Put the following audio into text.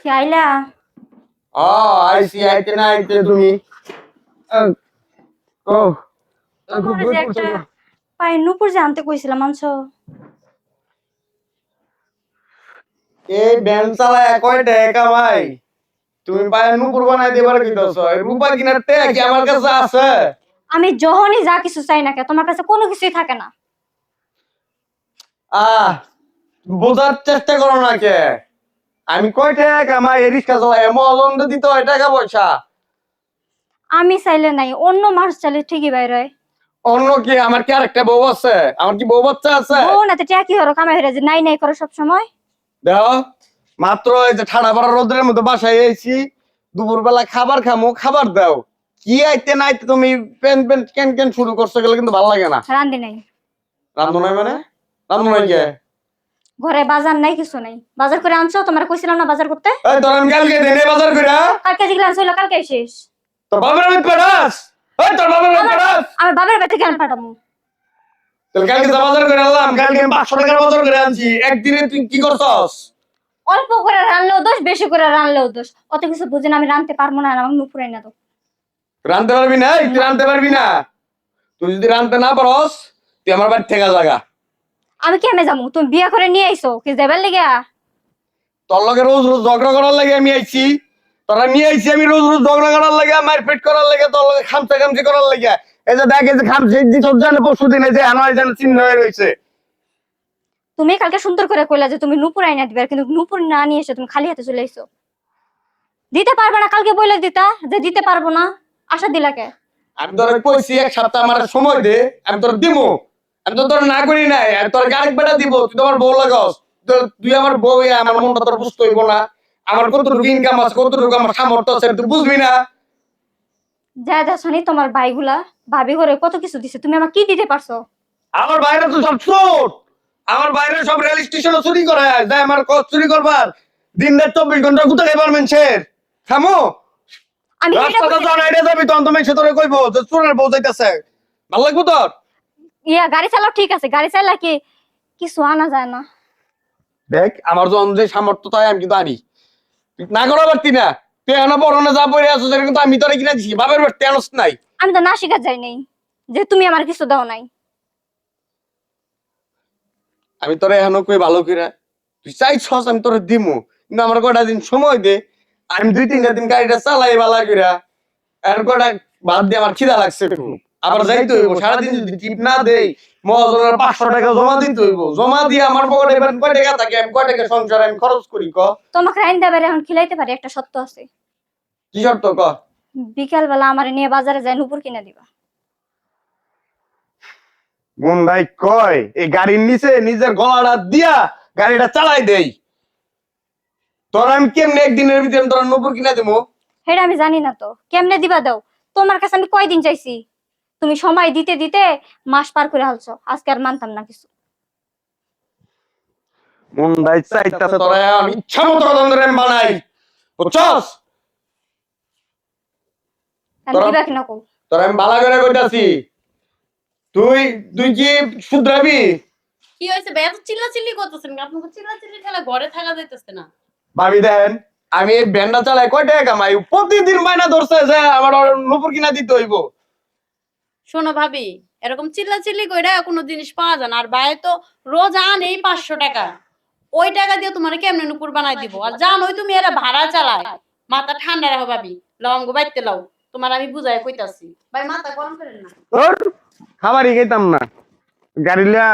কি আইলা? আইসি আইতে না আইতে তুমি ও তোমার যে একটা পায়ে নুপুর যে আনতে কইছিলাম আনছো? এই ব্যান চালায় কয় টাকা ভাই? তুমি পায়ে নুপুর বানাই দেবার কইতাছ? রূপা কিনার টাকা কি আমার কাছে আছে? আমি যখনই যা কিছু চাই না কে তোমার কাছে কোনো কিছুই থাকে না। আহ বোঝার চেষ্টা করো না কে? আমি কয় টাকা কামাই রিক্সা চালাই মলন্দ দিতে হয় টাকা পয়সা। আমি চাইলে নাই, অন্য মানুষ চাইলে ঠিকই বাইর হয়। অন্য কি আমার কি আরেকটা বউ আছে? আমার কি বউ বাচ্চা আছে? বউ না তো টাকা কি হলো কামাই হয়ে যে নাই নাই করো সব সময়। দেখো মাত্র এই যে ঠাড়া পড়া রোদের মধ্যে বাসায় এসেছি, দুপুর বেলা খাবার খামো, খাবার দাও। কি আইতে না আইতে তুমি পেন পেন কেন কেন শুরু করছো গেলে কিন্তু ভালো লাগে না। রান্দি নাই। রান্ধো নাই মানে? রান্ধো নাই কে? ঘরে বাজার নাই, কিছু নাই। বাজার করে আনছো, তোমার কইছিলাম না বাজার করতে? এই তোর আমি কালকে দেনে বাজার কইরা কালকে যেগুলো আনছো কালকে শেষ। তোর বাবার বাড়ি পাঠাস? এই তোর বাবার বাড়ি পাঠাস? আমার বাবার বাড়িতে কেন পাঠাবো? তোর কালকে যা বাজার করে আনলাম, কালকে আমি 500 টাকার বাজার করে আনছি, একদিনে তুই কি করছস? অল্প করে রানলেও দোষ, বেশি করে রানলেও দোষ। অত কিছু বুঝি না, আমি রানতে পারবো না, আমাকে নুপুরাই না তো। রানতে পারবি না? এই তুই রানতে পারবি না? তুই যদি রানতে না পারস তুই আমার বাড়ি থেকে জাগা। আমি কেমনে যাবো? তুমি বিয়ে করে নিয়ে আইছো কি যাবার লেগে? তোর লগে রোজ রোজ ঝগড়া করার লাগে আমি আইছি। তোরা নিয়ে আইছি আমি রোজ রোজ ঝগড়া করার লাগে, মারপিট করার লাগে, তোর লগে খামচা খামচি করার লাগে। এই যে দেখ এই যে খামচি দি তোর জানে পরশু দিনে যে আনোয়ার জানে চিহ্ন হয়ে রইছে। তুমি কালকে সুন্দর করে কইলা যে তুমি নুপুর আইনা দিবে, কিন্তু নুপুর না নিয়ে এসে তুমি খালি হাতে চলে আইছো। দিতে পারবে না? কালকে বইলে দিতা যে দিতে পারবো না, আশা দিলা কে? আমি তোর কইছি এক সপ্তাহ আমার সময় দে, আমি তোর দিমু। আমি তো তোর না করি নাই, আমি তোর আরেক বেটা দিব, তুই তো আমার বউ লাগাস। তুই আমার বউ, আমার মনটা তোর বুঝতে হইব না? আমার কতটুকু ইনকাম আছে, কতটুকু আমার সামর্থ্য আছে তুই বুঝবি না? যা দেখছনি তোমার ভাইগুলা ভাবি করে কত কিছু দিছে, তুমি আমাকে কি দিতে পারছো? আমার বাইরে তো সব চোর। আমার বাইরে সব রেল স্টেশনে চুরি করে যায়, আমার চুরি করবার দিন রাত 24 ঘন্টা গুতা খাইবার মানুষের থামো। আমি এটা রাস্তাটা যখন আইডা যাবি তখন তুমি সে তোরে কইবো যে চোরের বউ যাইতাছে। ভালো লাগবো তোর? গাড়ি চালাও ঠিক আছে, গাড়ি চালা কি কিছু আনা যায় না? দেখ আমার যখন যে সামর্থ্য তাই আমি কিন্তু আনি। তুই না করা পারতি না? তুই এখনো পড়নে যা পড়ে আছো সেটা কিন্তু আমি তোরে কিনা দিছি, বাপের বাড়িতে আনস নাই। আমি তো না শিখা যাই নাই যে তুমি আমার কিছু দাও নাই। আমি তোরে এখনো কই ভালো কইরা তুই চাইছস আমি তোরে দিমু, কিন্তু আমার কয়টা দিন সময় দে। আমি 2-3টা দিন গাড়িটা চালাই ভালো কইরা, আর কয়টা বাদ দিয়ে আমার খিদা লাগছে একটু, আবার যাইতে হইব। সারাদিন যদি টিপ না দেই মহাজনের 500 টাকা জমা দিতে হইব। জমা দিয়ে আমার পকেটে এবার কয় টাকা থাকে, আমি কয় টাকা সংসারে আমি খরচ করি ক? তোমাকে রাইন দেবার এখন খিলাইতে পারি, একটা সত্য আছে। কি শর্ত ক? বিকাল বেলা আমার নিয়ে বাজারে যায় নুপুর কিনে দিবা। মন ভাই কয় এই গাড়ির নিচে নিজের গলাটা দিয়া গাড়িটা চালাই দেই। তোর আমি কেমনে একদিনের ভিতরে তোর নপুর কিনা দেবো? হেটা আমি জানি না তো কেমনে দিবা দাও। তোমার কাছে আমি কয়দিন চাইছি, তুমি সময় দিতে দিতে মাস পার করে হালছো, আজকে আর মানতাম না কিছু। মন ভাই চাইতাছে তোরা আমি ইচ্ছা মতো ধরে বানাই, বুঝছস? দিবা কিনা কও? তোর আমি বালা করে কইতাছি, তুই তুই কি শুধরাবি? কি হয়েছে ভাই? এত চিল্লাচিল্লি করতেছেন কেন? আপনাকে চিল্লাচিল্লি খেলা ঘরে থাকা যাইতেছে না। ভাবি দেন আমি এই ব্যান্ডা চালাই কয় টাকা কামাই, প্রতিদিন মাইনা ধরছে যে আমার নপুর কিনা দিতে হইব। শোনো ভাবি, এরকম চিল্লাচিল্লি কইরা কোনো জিনিস পাওয়া যায় না। আর ভাই তো রোজ আনেই 500 টাকা, ওই টাকা দিয়ে তোমার কেমনে নুপুর বানাই দিব? আর জানোই তুমি এরা ভাড়া চালায়। মাথা ঠান্ডা রাখো ভাবি, লবঙ্গ বাইতে লাও, তোমার আমি বুঝাই কইতাছি। ভাই মাথা গরম করেন না। তোর খাবারই খাইতাম না, গাড়িলা